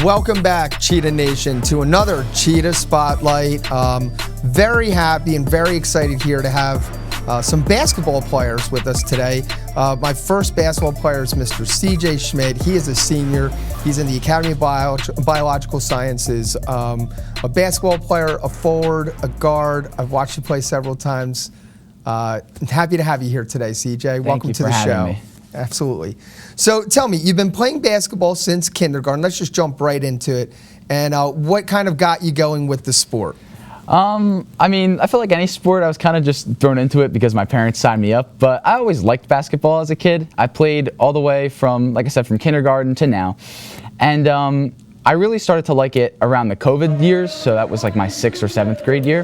Welcome back, Cheetah Nation, to another Cheetah Spotlight. Very happy and very excited here to have some basketball players with us today. My first basketball player is Mr. CJ Schmidt. He is a senior. He's in the Academy of Biological Sciences. A basketball player, a forward, a guard. I've watched you play several times. Happy to have you here today, CJ. Welcome to the show. Me. Absolutely. So tell me, you've been playing basketball since kindergarten. Let's just jump right into it. And what kind of got you going with the sport? I mean, I feel like any sport, I was kind of just thrown into it because my parents signed me up. But I always liked basketball as a kid. I played all the way from, like I said, from kindergarten to now. And I really started to like it around the COVID years. So that was like my 6th or 7th grade year,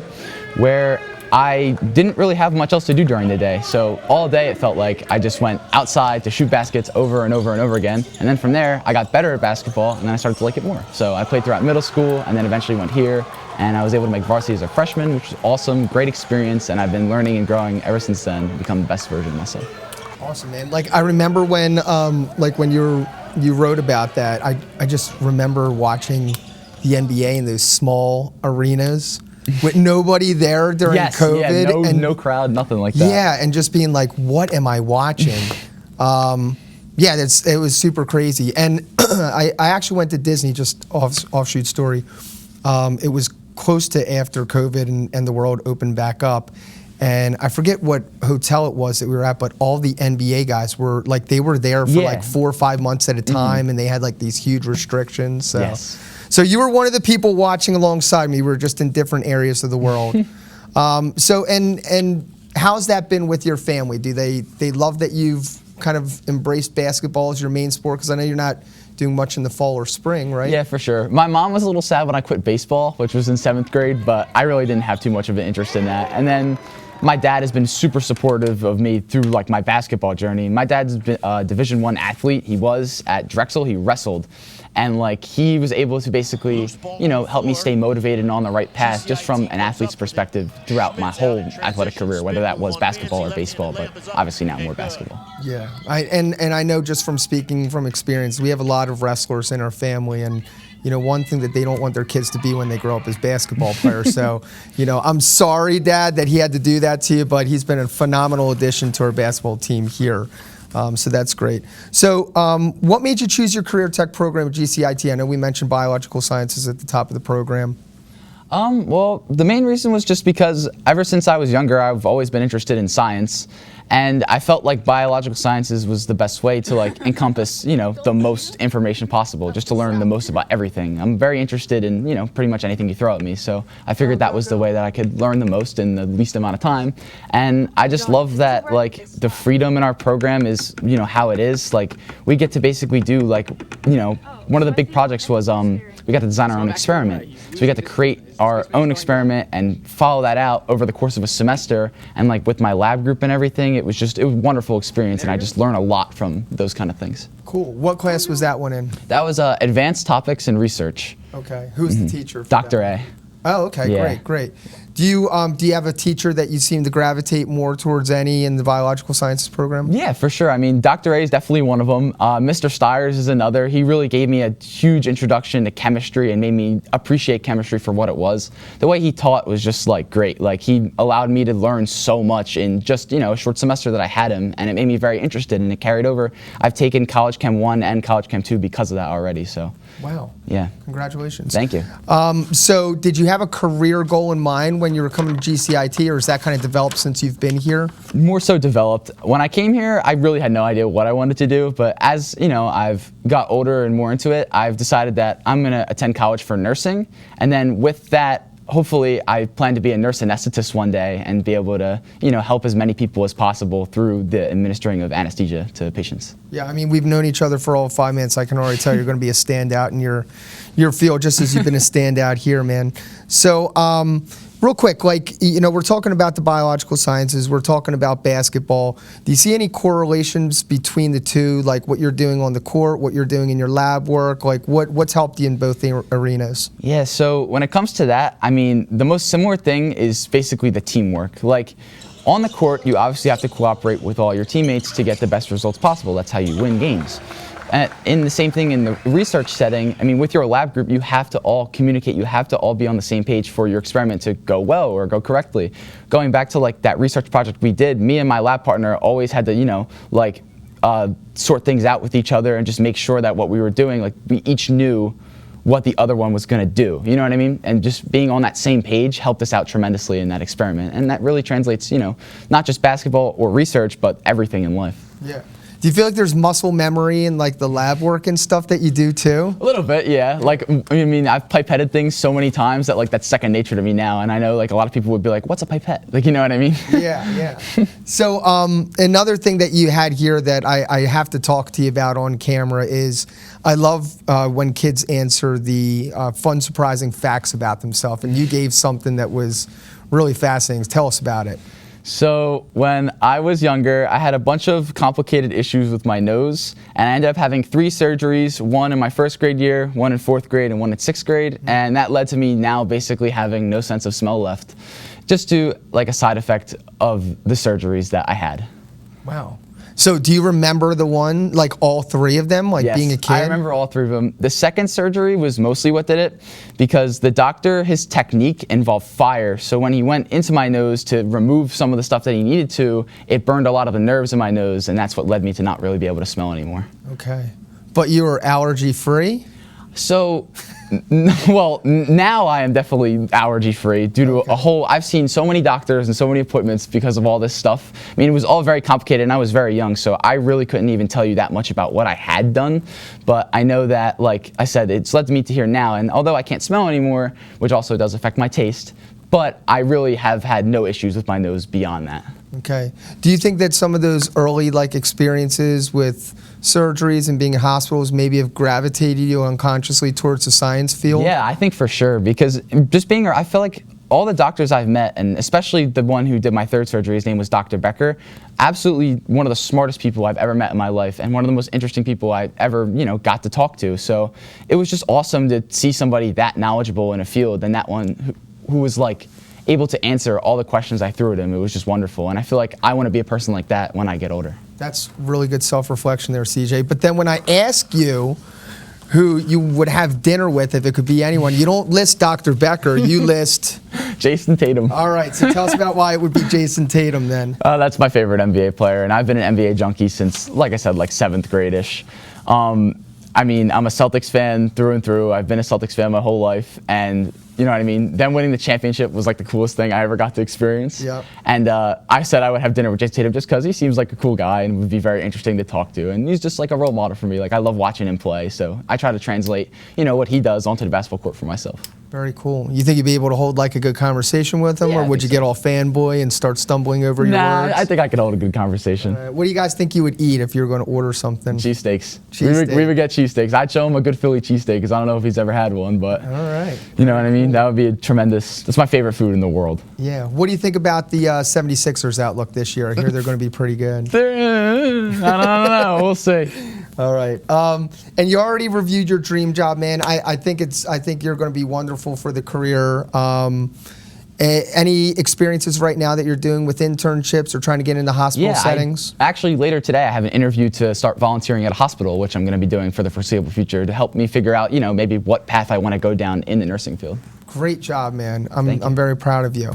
where I didn't really have much else to do during the day. So all day it felt like I just went outside to shoot baskets over and over and over again. And then from there, I got better at basketball and then I started to like it more. So I played throughout middle school and then eventually went here. And I was able to make varsity as a freshman, which was awesome, great experience. And I've been learning and growing ever since then to become the best version of myself. Awesome, man. Like I remember when, when you wrote about that, I just remember watching the NBA in those small arenas with nobody there during COVID. Yeah, no crowd, nothing like that. Yeah, and just being like, what am I watching? Yeah, it was super crazy. And I actually went to Disney, just offshoot story. It was close to after COVID and the world opened back up. And I forget what hotel it was that we were at, but all the NBA guys were like, they were there for like 4 or 5 months at a time, and they had like these huge restrictions. So. Yes. So you were one of the people watching alongside me. We were just in different areas of the world. And how's that been with your family? Do they love that you've kind of embraced basketball as your main sport? Because I know you're not doing much in the fall or spring, right? Yeah, for sure. My mom was a little sad when I quit baseball, which was in 7th grade, but I really didn't have too much of an interest in that. And then my dad has been super supportive of me through like my basketball journey. My dad's been a Division I athlete. He was at Drexel. He wrestled. And like he was able to basically, help me stay motivated and on the right path just from an athlete's perspective throughout my whole athletic career, whether that was basketball or baseball, but obviously now more basketball. Yeah, and I know just from speaking from experience, we have a lot of wrestlers in our family, and one thing that they don't want their kids to be when they grow up is basketball players. So, I'm sorry, Dad, that he had to do that to you, but he's been a phenomenal addition to our basketball team here. So that's great. So what made you choose your career tech program at GCIT? I know we mentioned biological sciences at the top of the program. Well, the main reason was just because ever since I was younger, I've always been interested in science. And I felt like biological sciences was the best way to like encompass, the most information possible, just to learn the most about everything. I'm very interested in, pretty much anything you throw at me. So I figured that was the way that I could learn the most in the least amount of time. And I just love that like the freedom in our program is, how it is. Like we get to basically do like, one of the big projects was we got to design our own experiment. So we got to create our own experiment and follow that out over the course of a semester. And like with my lab group and everything, it was a wonderful experience, and I just learned a lot from those kind of things. Cool. What class was that one in? That was Advanced Topics in Research. Okay. Who's the teacher for Dr. that? A. Oh, okay. Yeah. Great. Do you have a teacher that you seem to gravitate more towards any in the biological sciences program? Yeah, for sure. I mean, Dr. A is definitely one of them. Mr. Stiers is another. He really gave me a huge introduction to chemistry and made me appreciate chemistry for what it was. The way he taught was just like great. Like he allowed me to learn so much in just, a short semester that I had him, and it made me very interested, and it carried over. I've taken College Chem 1 and College Chem 2 because of that already, so. Wow. Yeah. Congratulations. Thank you. So did you have a career goal in mind when you were coming to GCIT, or is that kind of developed since you've been here? More so developed. When I came here, I really had no idea what I wanted to do, but as I've got older and more into it, I've decided that I'm going to attend college for nursing, and then with that, hopefully I plan to be a nurse anesthetist one day and be able to, help as many people as possible through the administering of anesthesia to patients. Yeah, I mean, we've known each other for all of 5 minutes. I can already tell you're going to be a standout in your field, just as you've been a standout here, man. So, real quick, we're talking about the biological sciences, we're talking about basketball. Do you see any correlations between the two, like what you're doing on the court, what you're doing in your lab work, like what's helped you in both arenas? Yeah, so when it comes to that, I mean, the most similar thing is basically the teamwork. Like, on the court, you obviously have to cooperate with all your teammates to get the best results possible. That's how you win games. In the same thing in the research setting, I mean, with your lab group, you have to all communicate, you have to all be on the same page for your experiment to go well or go correctly. Going back to like that research project we did, me and my lab partner always had to, you know, like sort things out with each other and just make sure that what we were doing, like we each knew what the other one was going to do, you know what I mean? And just being on that same page helped us out tremendously in that experiment. And that really translates, you know, not just basketball or research, but everything in life. Yeah. Do you feel like there's muscle memory in like the lab work and stuff that you do too? A little bit, yeah. Like, I mean, I've pipetted things so many times that like that's second nature to me now. And I know like a lot of people would be like, what's a pipette? Like, you know what I mean? Yeah. So another thing that you had here that I have to talk to you about on camera is I love when kids answer the fun, surprising facts about themselves. And you gave something that was really fascinating. Tell us about it. So when I was younger, I had a bunch of complicated issues with my nose, and I ended up having 3 surgeries, one in my 1st grade year, one in 4th grade, and one in 6th grade, and that led to me now basically having no sense of smell left, just to like a side effect of the surgeries that I had. Wow. So do you remember the one, like all 3 of them, like yes, being a kid? I remember all 3 of them. The 2nd surgery was mostly what did it, because the doctor, his technique involved fire. So when he went into my nose to remove some of the stuff that he needed to, it burned a lot of the nerves in my nose, and that's what led me to not really be able to smell anymore. Okay. But you were allergy free? So, well, now I am definitely allergy free due to a whole, I've seen so many doctors and so many appointments because of all this stuff. I mean, it was all very complicated and I was very young, so I really couldn't even tell you that much about what I had done. But I know that, like I said, it's led me to here now, and although I can't smell anymore, which also does affect my taste, but I really have had no issues with my nose beyond that. Okay. Do you think that some of those early like experiences with surgeries and being in hospitals maybe have gravitated you unconsciously towards the science field? Yeah, I think for sure, because just being, I feel like all the doctors I've met, and especially the one who did my 3rd surgery, his name was Dr. Becker, absolutely one of the smartest people I've ever met in my life, and one of the most interesting people I ever, you know, got to talk to. So it was just awesome to see somebody that knowledgeable in a field, and that one who was like able to answer all the questions I threw at him. It was just wonderful, and I feel like I want to be a person like that when I get older. That's really good self-reflection there, CJ. But then when I ask you who you would have dinner with, if it could be anyone, you don't list Dr. Becker, you list Jason Tatum. All right, so tell us about why it would be Jason Tatum then. That's my favorite NBA player, and I've been an NBA junkie since, like I said, like 7th grade-ish. I mean, I'm a Celtics fan through and through. I've been a Celtics fan my whole life, and you know what I mean? Them winning the championship was like the coolest thing I ever got to experience. Yep. And I said I would have dinner with Jason Tatum just because he seems like a cool guy and would be very interesting to talk to. And he's just like a role model for me. Like, I love watching him play, so I try to translate, you know, what he does onto the basketball court for myself. Very cool. You think you'd be able to hold like a good conversation with him, Yeah, or would you get all fanboy and start stumbling over your words? I think I could hold a good conversation. What do you guys think you would eat if you were going to order something? Cheesesteaks. Cheesesteak. We would get cheesesteaks. I'd show him a good Philly cheesesteak because I don't know if he's ever had one, but All right. you know what I mean? That would be a tremendous, that's my favorite food in the world. Yeah. What do you think about the 76ers outlook this year? I hear they're going to be pretty good. I don't know. We'll see. All right. And you already reviewed your dream job, man. I think you're going to be wonderful for the career. Any experiences right now that you're doing with internships or trying to get into hospital settings? Actually, later today, I have an interview to start volunteering at a hospital, which I'm going to be doing for the foreseeable future to help me figure out, you know, maybe what path I want to go down in the nursing field. Great job, man. I'm very proud of you.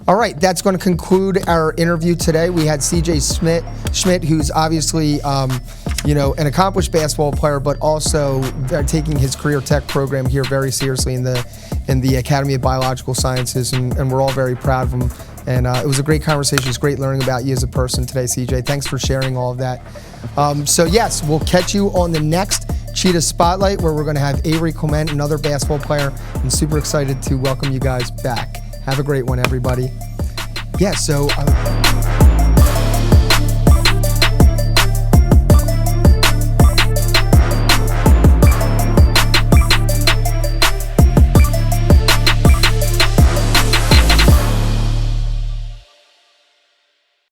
All right, that's going to conclude our interview today. We had CJ Schmidt, who's obviously, you know, an accomplished basketball player, but also taking his career tech program here very seriously in the Academy of Biological Sciences, and we're all very proud of him. And it was a great conversation. It's great learning about you as a person today, CJ. Thanks for sharing all of that. So yes, we'll catch you on the next Cheetah Spotlight, where we're going to have Avery Clement, another basketball player. I'm super excited to welcome you guys back. Have a great one, everybody. Yeah, so...